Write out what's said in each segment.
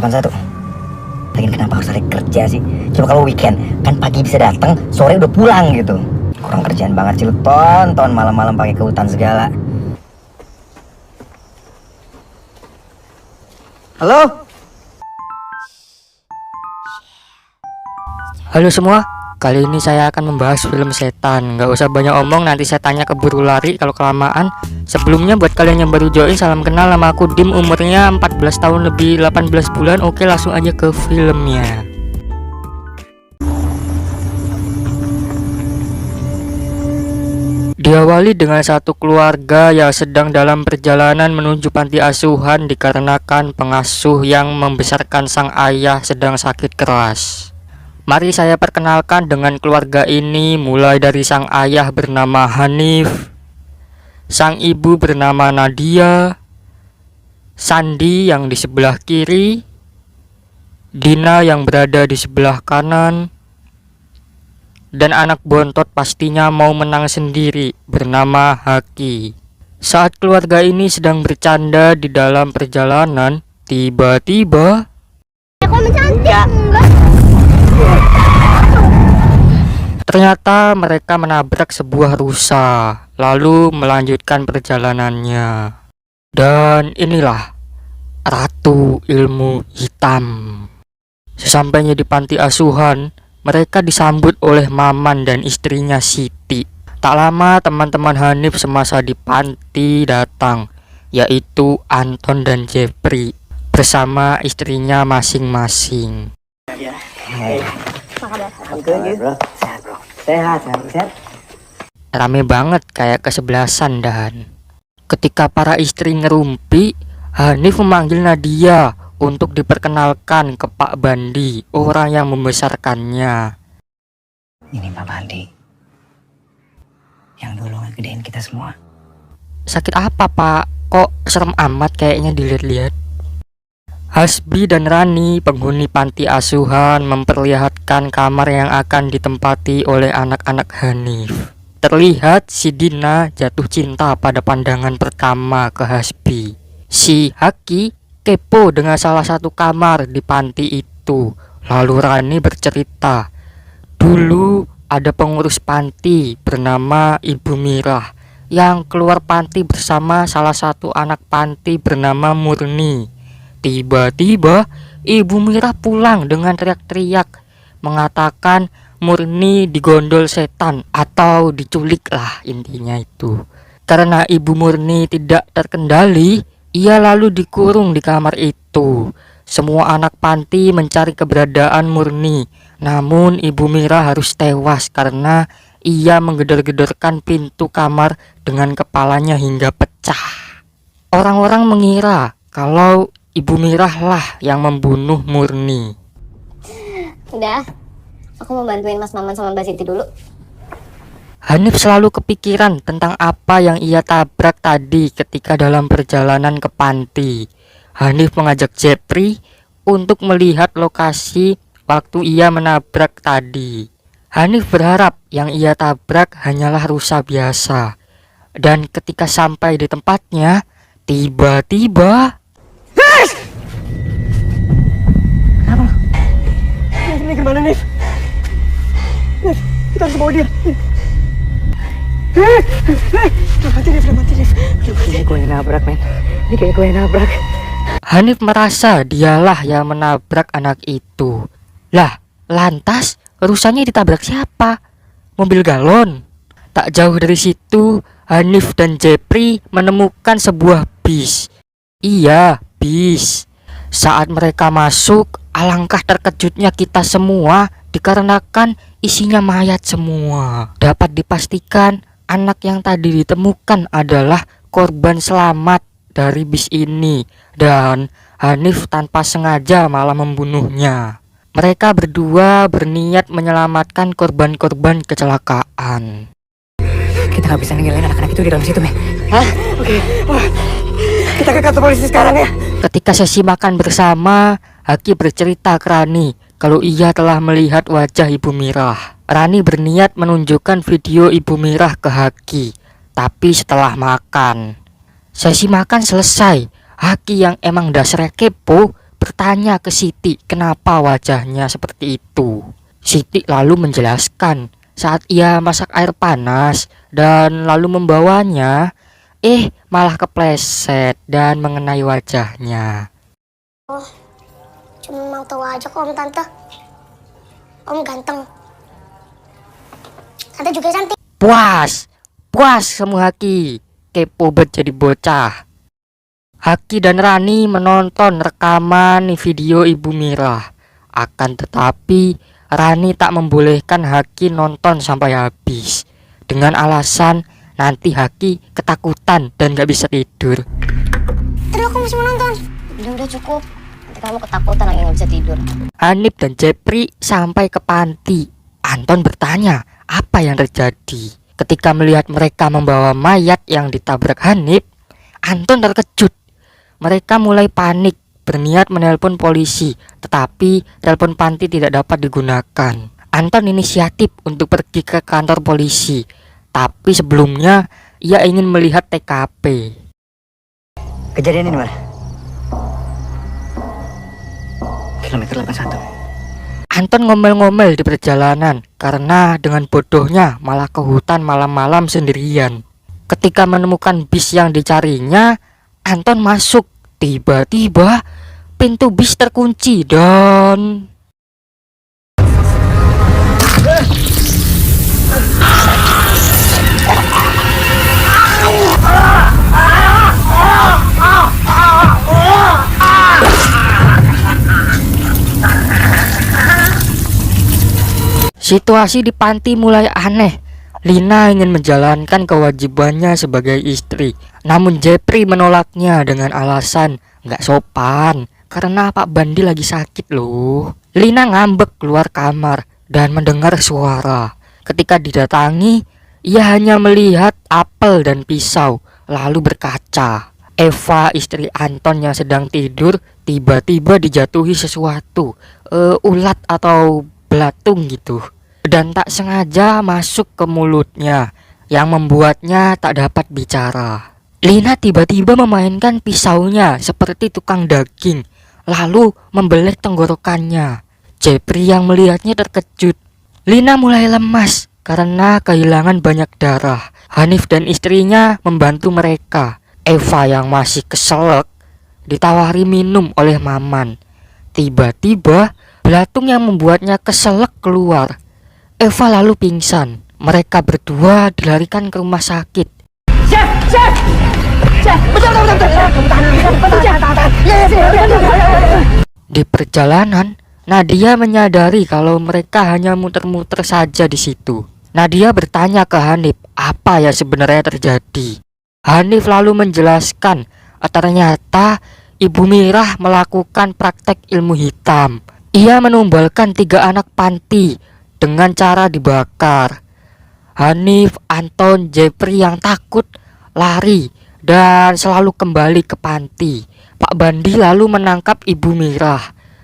81. Lagian kenapa harus hari kerja sih? Coba kalau weekend, kan pagi bisa datang, sore udah pulang gitu. Kurang kerjaan banget sih lu, tonton malam-malam pakai ke hutan segala. Halo? Halo semua, kali ini saya akan membahas film setan. Gak usah banyak omong, nanti saya tanya keburu lari kalau kelamaan. Sebelumnya buat kalian yang baru join, salam kenal, nama aku Dim, umurnya 14 tahun lebih 18 bulan. Oke, langsung aja ke filmnya. Diawali dengan satu keluarga yang sedang dalam perjalanan menuju panti asuhan dikarenakan pengasuh yang membesarkan sang ayah sedang sakit keras. Mari saya perkenalkan dengan keluarga ini, mulai dari sang ayah bernama Hanif, sang ibu bernama Nadia, Sandi yang di sebelah kiri, Dina yang berada di sebelah kanan, dan anak bontot pastinya mau menang sendiri bernama Haki. Saat keluarga ini sedang bercanda di dalam perjalanan, tiba-tiba ternyata mereka menabrak sebuah rusa, lalu melanjutkan perjalanannya. Dan inilah Ratu Ilmu Hitam. Sesampainya di panti asuhan, mereka disambut oleh Maman dan istrinya Siti. Tak lama teman-teman Hanif semasa di panti datang, yaitu Anton dan Jeffrey bersama istrinya masing-masing. Sehat. Rame banget kayak kesebelasan dan ketika para istri ngerumpi, Hanif memanggil Nadia untuk diperkenalkan ke Pak Bandi, orang yang membesarkannya. Ini Pak Bandi yang dulu ngegedein kita semua. Sakit apa Pak? Kok serem amat kayaknya dilihat-lihat? Hasbi dan Rani, penghuni panti asuhan, memperlihatkan kamar yang akan ditempati oleh anak-anak Hanif. Terlihat si Dina jatuh cinta pada pandangan pertama ke Hasbi. Si Haki kepo dengan salah satu kamar di panti itu. Lalu Rani bercerita, dulu ada pengurus panti bernama Ibu Mirah yang keluar panti bersama salah satu anak panti bernama Murni. Tiba-tiba Ibu Mirah pulang dengan teriak-teriak mengatakan Murni digondol setan atau diculik lah, intinya itu. Karena Ibu Murni tidak terkendali, ia lalu dikurung di kamar itu. Semua anak panti mencari keberadaan Murni, namun Ibu Mirah harus tewas karena ia menggedor-gedorkan pintu kamar dengan kepalanya hingga pecah. Orang-orang mengira kalau Ibu Mirah lah yang membunuh Murni. Udah, aku mau bantuin Mas Maman sama Mbak Siti dulu. Hanif selalu kepikiran tentang apa yang ia tabrak tadi ketika dalam perjalanan ke panti. Hanif mengajak Jeffrey untuk melihat lokasi waktu ia menabrak tadi. Hanif berharap yang ia tabrak hanyalah rusa biasa. Dan ketika sampai di tempatnya, tiba-tiba Kenapa? Ini gimana nih? Nif, kita harus bawa dia. Udah mati Nif. Ini gue yang nabrak, men. Ini kayak gue yang nabrak. Hanif merasa dialah yang menabrak anak itu. Lah, lantas rusanya ditabrak siapa? Mobil galon. Tak jauh dari situ, Hanif dan Jeffrey menemukan sebuah bis. Iya, bis. Saat mereka masuk, alangkah terkejutnya kita semua dikarenakan isinya mayat semua. Dapat dipastikan anak yang tadi ditemukan adalah korban selamat dari bis ini, dan Hanif tanpa sengaja malah membunuhnya. Mereka berdua berniat menyelamatkan korban-korban kecelakaan. Kita gak bisa ninggalin anak-anak itu di dalam situ, men. Hah? Oke. Wah. Kita ke kantor polisi sekarang ya. Ketika sesi makan bersama, Haki bercerita ke Rani kalau ia telah melihat wajah Ibu Mirah. Rani berniat menunjukkan video Ibu Mirah ke Haki, tapi setelah makan. Sesi makan selesai, Haki yang emang dasarnya kepo bertanya ke Siti kenapa wajahnya seperti itu. Siti lalu menjelaskan saat ia masak air panas dan lalu membawanya, malah kepleset dan mengenai wajahnya. Oh, cuma mau tahu aja kok Om Tante. Om ganteng. Tante juga cantik. Puas semua Haki, kepo bet jadi bocah. Haki dan Rani menonton rekaman video Ibu Mirah. Akan tetapi Rani tak membolehkan Haki nonton sampai habis, dengan alasan nanti Haki ketakutan dan gak bisa tidur. Terus aku masih mau nonton. Udah cukup. Nanti kamu ketakutan lagi gak bisa tidur. Hanif dan Jepri sampai ke panti. Anton bertanya apa yang terjadi. Ketika melihat mereka membawa mayat yang ditabrak Hanif, Anton terkejut. Mereka mulai panik, berniat menelpon polisi, tetapi telepon panti tidak dapat digunakan. Anton inisiatif untuk pergi ke kantor polisi, tapi sebelumnya ia ingin melihat TKP. Kejadian ini mana? Kilometer 81. Anton ngomel-ngomel di perjalanan karena dengan bodohnya malah ke hutan malam-malam sendirian. Ketika menemukan bis yang dicarinya, Anton masuk. Tiba-tiba pintu bis terkunci dan situasi di panti mulai aneh. Lina ingin menjalankan kewajibannya sebagai istri, namun Jepri menolaknya dengan alasan nggak sopan karena Pak Bandi lagi sakit loh. Lina ngambek keluar kamar dan mendengar suara. Ketika didatangi, ia hanya melihat apel dan pisau lalu berkaca. Eva, istri Anton yang sedang tidur, tiba-tiba dijatuhi sesuatu, ulat atau belatung gitu, dan tak sengaja masuk ke mulutnya yang membuatnya tak dapat bicara. Lina tiba-tiba memainkan pisaunya seperti tukang daging lalu membelek tenggorokannya. Jepri yang melihatnya terkejut. Lina mulai lemas karena kehilangan banyak darah. Hanif dan istrinya membantu mereka. Eva yang masih keselak ditawari minum oleh Maman. Tiba-tiba belatung yang membuatnya keselak keluar. Eva lalu pingsan. Mereka berdua dilarikan ke rumah sakit. Chef! Di perjalanan, Nadia menyadari kalau mereka hanya muter-muter saja di situ. Nadia bertanya ke Hanif apa yang sebenarnya terjadi. Hanif lalu menjelaskan, ternyata Ibu Mirah melakukan praktek ilmu hitam. Ia menumbalkan 3 anak panti dengan cara dibakar. Hanif, Anton, Jepri yang takut lari dan selalu kembali ke panti. Pak Bandi lalu menangkap Ibu Mirah.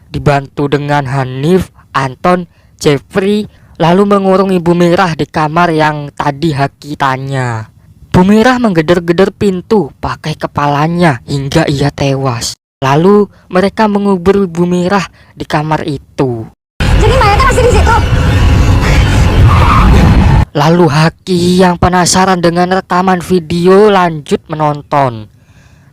Dibantu dengan Hanif, Anton, Jepri lalu mengurung Ibu Mirah di kamar yang tadi Haki tanya. Bu Mirah menggeder-geder pintu pakai kepalanya hingga ia tewas. Lalu mereka mengubur Ibu Mirah di kamar itu. Jadi mayatnya masih di situ? Lalu Haki yang penasaran dengan rekaman video lanjut menonton.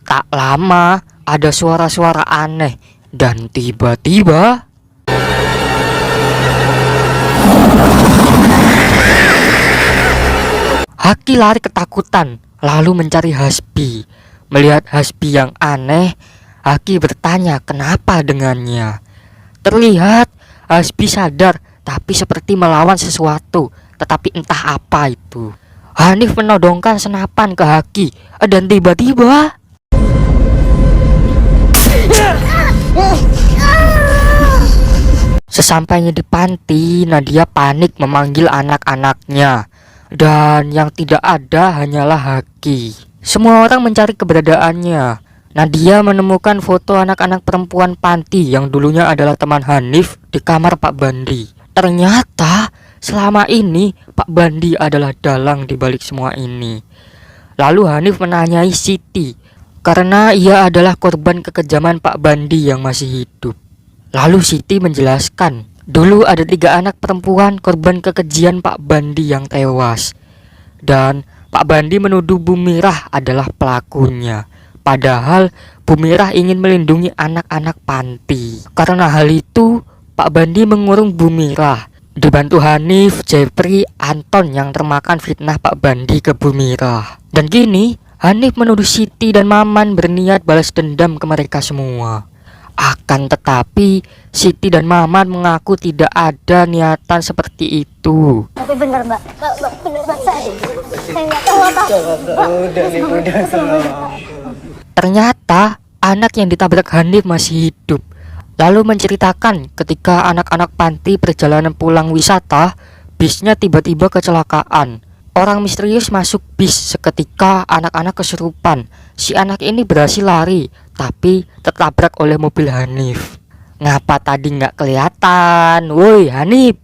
Tak lama ada suara-suara aneh dan tiba-tiba Haki lari ketakutan lalu mencari Hasbi. Melihat Hasbi yang aneh, Haki bertanya kenapa dengannya. Terlihat Hasbi sadar tapi seperti melawan sesuatu, tetapi entah apa itu. Hanif menodongkan senapan ke Haki dan tiba-tiba sesampainya di panti, Nadia panik memanggil anak-anaknya, dan yang tidak ada hanyalah Haki. Semua orang mencari keberadaannya. Nadia menemukan foto anak-anak perempuan panti yang dulunya adalah teman Hanif di kamar Pak Bandi. Ternyata selama ini Pak Bandi adalah dalang di balik semua ini. Lalu Hanif menanyai Siti, karena ia adalah korban kekejaman Pak Bandi yang masih hidup. Lalu Siti menjelaskan, dulu ada 3 anak perempuan korban kekejian Pak Bandi yang tewas. Dan Pak Bandi menuduh Bu Mirah adalah pelakunya. Padahal Bu Mirah ingin melindungi anak-anak panti. Karena hal itu, Pak Bandi mengurung Bu Mirah. Dibantu Hanif, Jeffrey, Anton yang termakan fitnah Pak Bandi ke Bu Mirah. Dan kini Hanif menuduh Siti dan Maman berniat balas dendam ke mereka semua. Akan tetapi Siti dan Maman mengaku tidak ada niatan seperti itu. Tapi bener mbak, bener mbak saya nggak tahu apa. Ternyata anak yang ditabrak Hanif masih hidup. Lalu menceritakan ketika anak-anak panti perjalanan pulang wisata, bisnya tiba-tiba kecelakaan. Orang misterius masuk bis seketika anak-anak kesurupan. Si anak ini berhasil lari, tapi tertabrak oleh mobil Hanif. Ngapa tadi nggak kelihatan? Woi Hanif,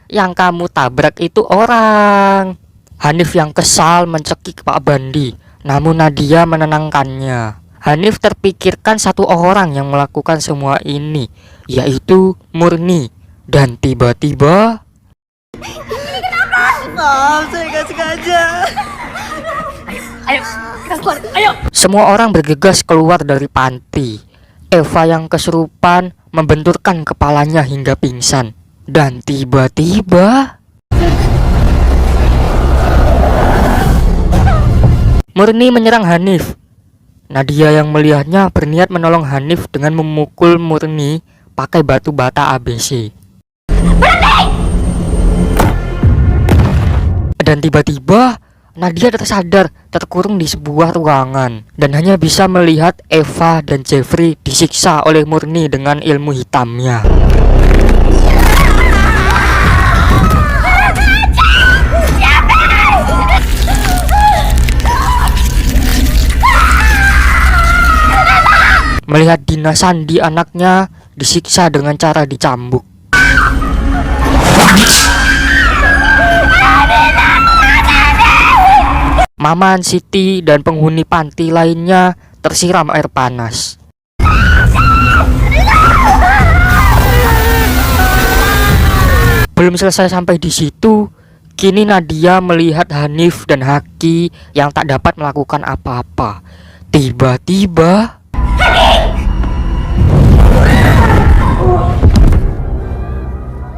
yang kamu tabrak itu orang. Hanif yang kesal mencekik Pak Bandi, namun Nadia menenangkannya. Hanif terpikirkan satu orang yang melakukan semua ini, yaitu Murni. Dan tiba-tiba semua orang bergegas keluar dari panti. Eva yang kesurupan membenturkan kepalanya hingga pingsan. Dan tiba-tiba Murni menyerang Hanif. Nadia yang melihatnya berniat menolong Hanif dengan memukul Murni pakai batu bata ABC. Dan tiba-tiba Nadia tersadar terkurung di sebuah ruangan dan hanya bisa melihat Eva dan Jeffrey disiksa oleh Murni dengan ilmu hitamnya. Melihat Dina Sandi anaknya disiksa dengan cara dicambuk. Maman, Siti, dan penghuni panti lainnya tersiram air panas. Belum selesai sampai di situ, kini Nadia melihat Hanif dan Haki yang tak dapat melakukan apa-apa. Tiba-tiba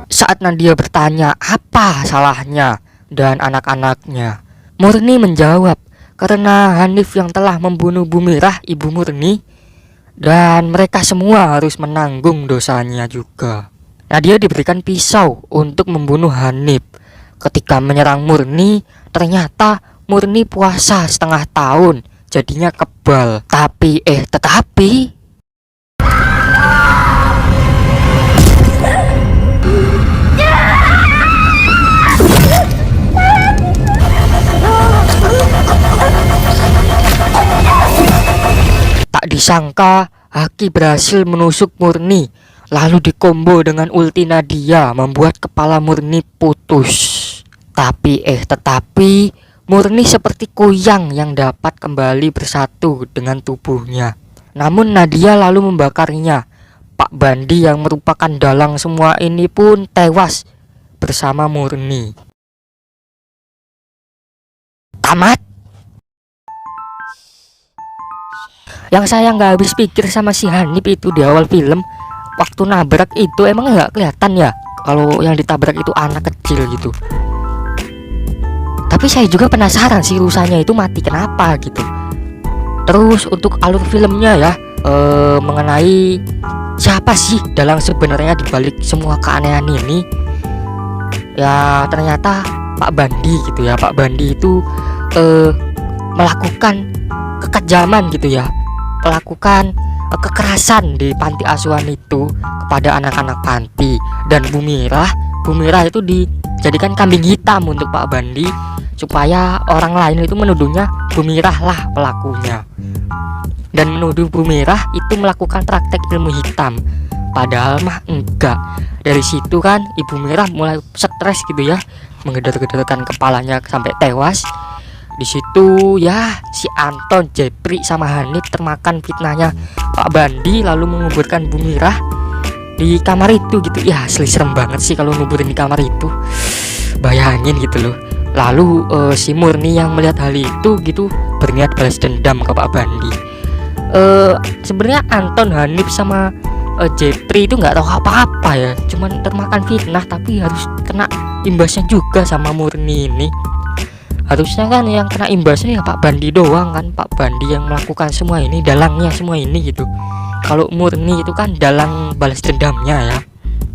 saat Nadia bertanya apa salahnya dan anak-anaknya, Murni menjawab karena Hanif yang telah membunuh Bu Mirah, ibu Murni, dan mereka semua harus menanggung dosanya juga. Nadia diberikan pisau untuk membunuh Hanif. Ketika menyerang Murni, ternyata Murni puasa setengah tahun, jadinya kebal. Tetapi tak disangka Haki berhasil menusuk Murni, lalu dikombo dengan ulti Nadia membuat kepala Murni putus. Tetapi Murni seperti kuyang yang dapat kembali bersatu dengan tubuhnya. Namun Nadia lalu membakarnya. Pak Bandi yang merupakan dalang semua ini pun tewas bersama Murni. Tamat. Yang saya nggak habis pikir sama si Hanif itu di awal film, waktu nabrak itu emang nggak kelihatan ya kalau yang ditabrak itu anak kecil gitu. Tapi saya juga penasaran si rusanya itu mati kenapa gitu. Terus untuk alur filmnya ya, mengenai siapa sih dalang sebenarnya dibalik semua keanehan ini, ya ternyata Pak Bandi gitu ya. Pak Bandi itu melakukan kekejaman gitu ya, melakukan kekerasan di panti asuhan itu kepada anak-anak panti. Dan Bu Mirah itu dijadikan kambing hitam untuk Pak Bandi supaya orang lain itu menuduhnya Bu Mirah lah pelakunya, dan menuduh Bu Mirah itu melakukan praktek ilmu hitam, padahal mah enggak. Dari situ kan Ibu Mirah mulai stres gitu ya, menggedor-gedorkan kepalanya sampai tewas. Di situ ya si Anton, Jepri sama Hanif termakan fitnahnya Pak Bandi, lalu menguburkan Bu Mirah di kamar itu gitu. Ya asli serem banget sih kalau nguburin di kamar itu, bayangin gitu loh. Lalu si Murni yang melihat hal itu gitu berniat balas dendam ke Pak Bandi. Sebenarnya Anton, Hanif sama Jepri itu nggak tahu apa-apa ya, cuman termakan fitnah, tapi harus kena imbasnya juga sama Murni ini. Harusnya kan yang kena imbasnya ya Pak Bandi doang kan, Pak Bandi yang melakukan semua ini, dalangnya semua ini gitu. Kalau Murni itu kan dalang balas dendamnya ya.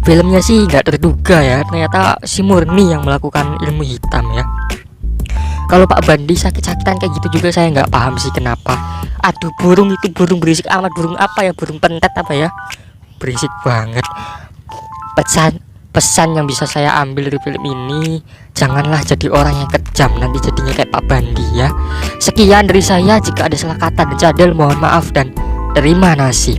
Filmnya sih nggak terduga ya, ternyata si Murni yang melakukan ilmu hitam ya. Kalau Pak Bandi sakit-sakitan kayak gitu juga saya nggak paham sih kenapa. Aduh, burung itu burung berisik amat, burung apa ya, burung pentet apa ya, berisik banget. Pesan yang bisa saya ambil dari film ini, janganlah jadi orang yang kejam, nanti jadinya kayak Pak Bandi ya. Sekian dari saya, jika ada salah kata dan cadel mohon maaf dan terima nasib.